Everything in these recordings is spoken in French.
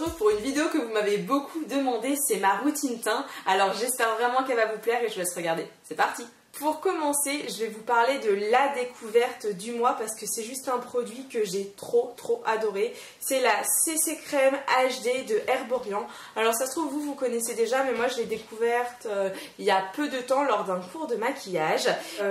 retrouve pour une vidéo que vous m'avez beaucoup demandé, c'est ma routine teint. Alors j'espère vraiment qu'elle va vous plaire et je vous laisse regarder. C'est parti! Pour commencer, je vais vous parler de la découverte du mois parce que c'est juste un produit que j'ai trop adoré. C'est la CC Crème HD de Herborian. Alors ça se trouve vous connaissez déjà, mais moi je l'ai découverte il y a peu de temps lors d'un cours de maquillage.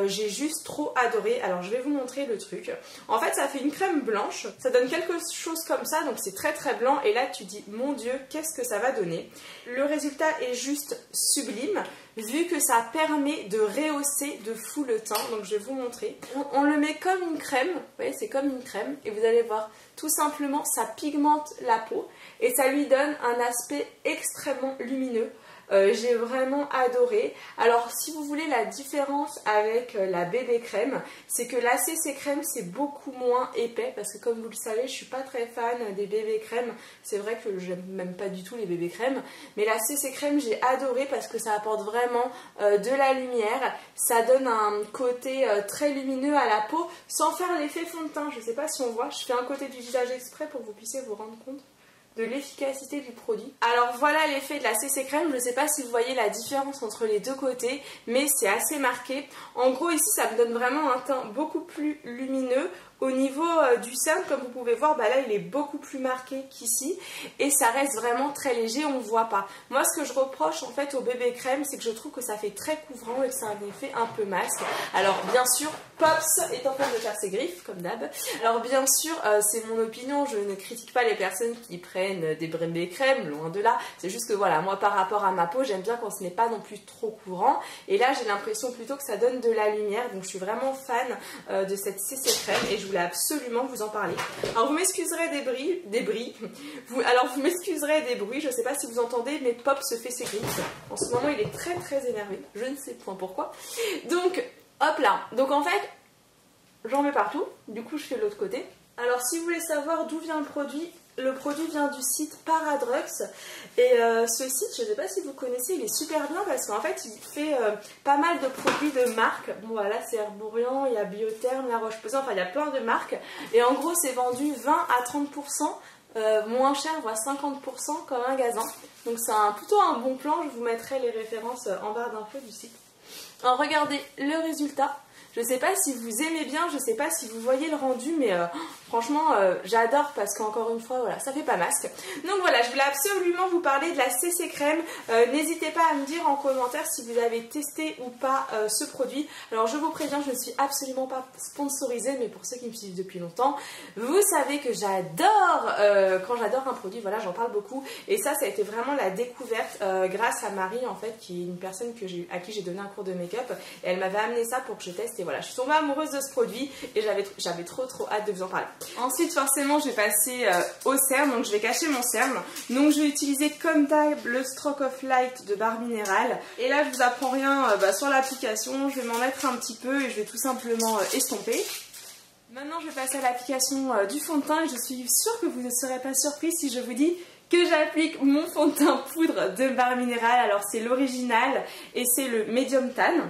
J'ai juste trop adoré. Alors je vais vous montrer le truc. En fait ça fait une crème blanche, ça donne quelque chose comme ça, donc c'est très blanc et là tu dis mon Dieu qu'est-ce que ça va donner. Le résultat est juste sublime vu que ça permet de rehausser de fou le teint. Donc je vais vous montrer. On le met comme une crème, vous voyez c'est comme une crème et vous allez voir tout simplement ça pigmente la peau et ça lui donne un aspect extrêmement lumineux. J'ai vraiment adoré. Alors si vous voulez la différence avec la bébé crème, c'est que la CC crème c'est beaucoup moins épais parce que comme vous le savez je suis pas très fan des bébé crèmes. C'est vrai que j'aime même pas du tout les bébé crèmes, mais la CC crème j'ai adoré parce que ça apporte vraiment de la lumière, ça donne un côté très lumineux à la peau sans faire l'effet fond de teint. Je sais pas si on voit, je fais un côté du visage exprès pour que vous puissiez vous rendre compte de l'efficacité du produit. Alors voilà l'effet de la CC crème, je ne sais pas si vous voyez la différence entre les deux côtés, mais c'est assez marqué. En gros ici ça me donne vraiment un teint beaucoup plus lumineux. Au niveau du cerne, comme vous pouvez voir, bah là il est beaucoup plus marqué qu'ici et ça reste vraiment très léger, on ne voit pas. Moi ce que je reproche en fait au bébé crème, c'est que je trouve que ça fait très couvrant et que c'est un effet un peu masque. Alors bien sûr, Pops est en train de faire ses griffes comme d'hab. Alors bien sûr, c'est mon opinion, je ne critique pas les personnes qui prennent des bébé crème, loin de là. C'est juste que voilà, moi par rapport à ma peau, j'aime bien quand ce n'est pas non plus trop couvrant. Et là j'ai l'impression plutôt que ça donne de la lumière, donc je suis vraiment fan de cette CC crème et je voulais absolument vous en parler. Alors vous m'excuserez vous m'excuserez des bruits, je ne sais pas si vous entendez, mais Pop se fait ses griffes. En ce moment il est très énervé, je ne sais point pourquoi. Donc hop là, donc en fait j'en mets partout, du coup je fais l'autre côté. Alors si vous voulez savoir d'où vient le produit vient du site Paradrux et ce site, je ne sais pas si vous connaissez, il est super bien parce qu'en fait il fait pas mal de produits de marque. Bon voilà, c'est Herborian, il y a Biotherm, La Roche-Posay, enfin il y a plein de marques et en gros c'est vendu 20 à 30% moins cher, voire 50% comme un magasin. Donc c'est plutôt un bon plan, je vous mettrai les références en barre d'infos du site. Alors regardez le résultat. Je sais pas si vous aimez bien, je sais pas si vous voyez le rendu, mais franchement j'adore parce qu'encore une fois voilà, ça fait pas masque. Donc voilà, je voulais absolument vous parler de la CC crème. N'hésitez pas à me dire en commentaire si vous avez testé ou pas ce produit. Alors je vous préviens, je ne suis absolument pas sponsorisée, mais pour ceux qui me suivent depuis longtemps, vous savez que j'adore quand j'adore un produit, voilà, j'en parle beaucoup. Et ça a été vraiment la découverte grâce à Marie en fait, qui est une personne à qui j'ai donné un cours de make-up. Et elle m'avait amené ça pour que je teste. Et voilà, je suis tombée amoureuse de ce produit et j'avais trop hâte de vous en parler. Ensuite, forcément, je vais passer au cerne, donc je vais cacher mon cerne. Donc, je vais utiliser comme d'hab le Stroke of Light de Barre Minéral. Et là, je vous apprends rien sur l'application. Je vais m'en mettre un petit peu et je vais tout simplement estomper. Maintenant, je vais passer à l'application du fond de teint et je suis sûre que vous ne serez pas surpris si je vous dis que j'applique mon fond de teint poudre de Barre Minéral. Alors, c'est l'original et c'est le Medium Tan.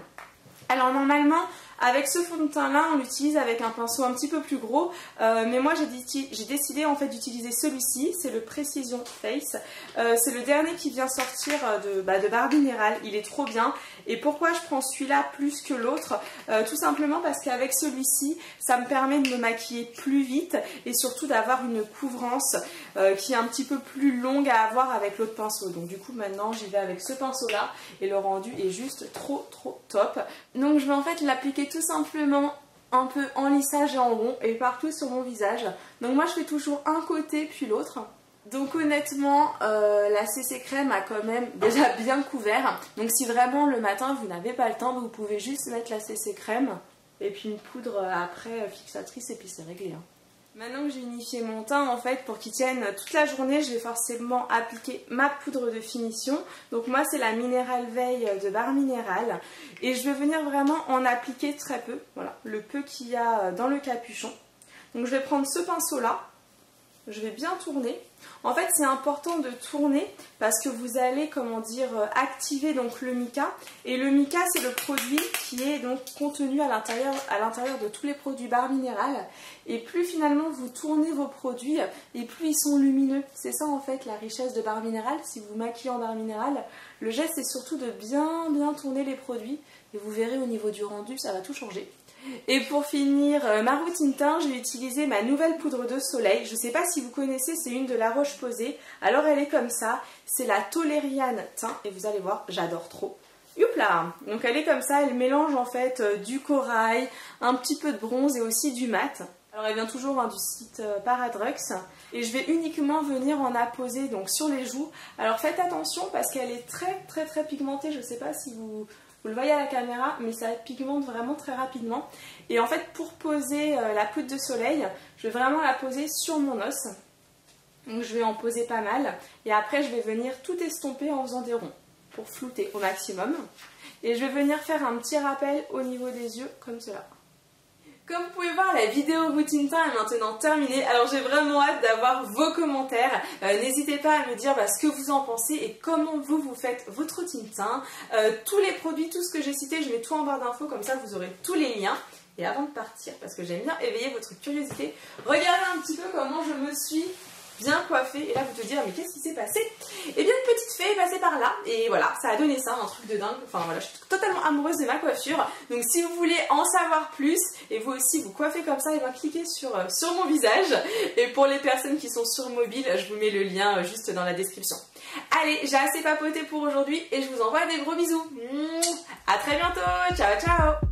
Alors, normalement, avec ce fond de teint là, on l'utilise avec un pinceau un petit peu plus gros, mais moi j'ai décidé en fait d'utiliser celui-ci, c'est le Precision Face. C'est le dernier qui vient sortir de Barre Minéral, il est trop bien. Et pourquoi je prends celui-là plus que l'autre? Tout simplement parce qu'avec celui-ci, ça me permet de me maquiller plus vite et surtout d'avoir une couvrance qui est un petit peu plus longue à avoir avec l'autre pinceau. Donc du coup maintenant j'y vais avec ce pinceau là et le rendu est juste trop top. Donc je vais en fait l'appliquer tout simplement un peu en lissage et en rond et partout sur mon visage. Donc moi je fais toujours un côté puis l'autre. Donc honnêtement la CC crème a quand même déjà bien couvert. Donc si vraiment le matin vous n'avez pas le temps, vous pouvez juste mettre la CC crème et puis une poudre après fixatrice et puis c'est réglé hein. Maintenant que j'ai unifié mon teint en fait pour qu'il tienne toute la journée, je vais forcément appliquer ma poudre de finition. Donc moi c'est la Minéral Veil de Barre Minéral et je vais venir vraiment en appliquer très peu, voilà, le peu qu'il y a dans le capuchon. Donc je vais prendre ce pinceau là je vais bien tourner. En fait, c'est important de tourner parce que vous allez, comment dire, activer donc le mica. Et le mica, c'est le produit qui est donc contenu à l'intérieur de tous les produits Barre Minéral. Et plus finalement vous tournez vos produits, et plus ils sont lumineux. C'est ça en fait la richesse de Barre Minéral. Si vous maquillez en Barre Minéral, le geste c'est surtout de bien tourner les produits. Et vous verrez au niveau du rendu, ça va tout changer. Et pour finir ma routine teint, je vais utiliser ma nouvelle poudre de soleil. Je ne sais pas si vous connaissez, c'est une de La Roche-Posay. Alors elle est comme ça, c'est la Tolériane teint et vous allez voir, j'adore trop. Youpla! Donc elle est comme ça, elle mélange en fait du corail, un petit peu de bronze et aussi du mat. Alors elle vient toujours du site Paradrux et je vais uniquement venir en apposer donc sur les joues. Alors faites attention parce qu'elle est très pigmentée, je ne sais pas si vous le voyez à la caméra, mais ça pigmente vraiment très rapidement. Et en fait, pour poser la poudre de soleil, je vais vraiment la poser sur mon os. Donc je vais en poser pas mal. Et après, je vais venir tout estomper en faisant des ronds pour flouter au maximum. Et je vais venir faire un petit rappel au niveau des yeux, comme cela. Comme vous pouvez voir, la vidéo routine teint est maintenant terminée. Alors j'ai vraiment hâte d'avoir vos commentaires. N'hésitez pas à me dire ce que vous en pensez et comment vous faites votre routine teint. Tous les produits, tout ce que j'ai cité, je mets tout en barre d'infos, comme ça vous aurez tous les liens. Et avant de partir, parce que j'aime bien éveiller votre curiosité, regardez un petit peu comment je me suis bien coiffée. Et là vous te dire mais qu'est-ce qui s'est passé? Et bien une petite fée est passée par là et voilà, ça a donné ça, un truc de dingue. Enfin voilà, je suis totalement amoureuse de ma coiffure. Donc si vous voulez en savoir plus et vous aussi vous coiffez comme ça, et bien cliquez sur mon visage. Et pour les personnes qui sont sur mobile, je vous mets le lien juste dans la description. Allez, j'ai assez papoté pour aujourd'hui et je vous envoie des gros bisous. À très bientôt, ciao ciao.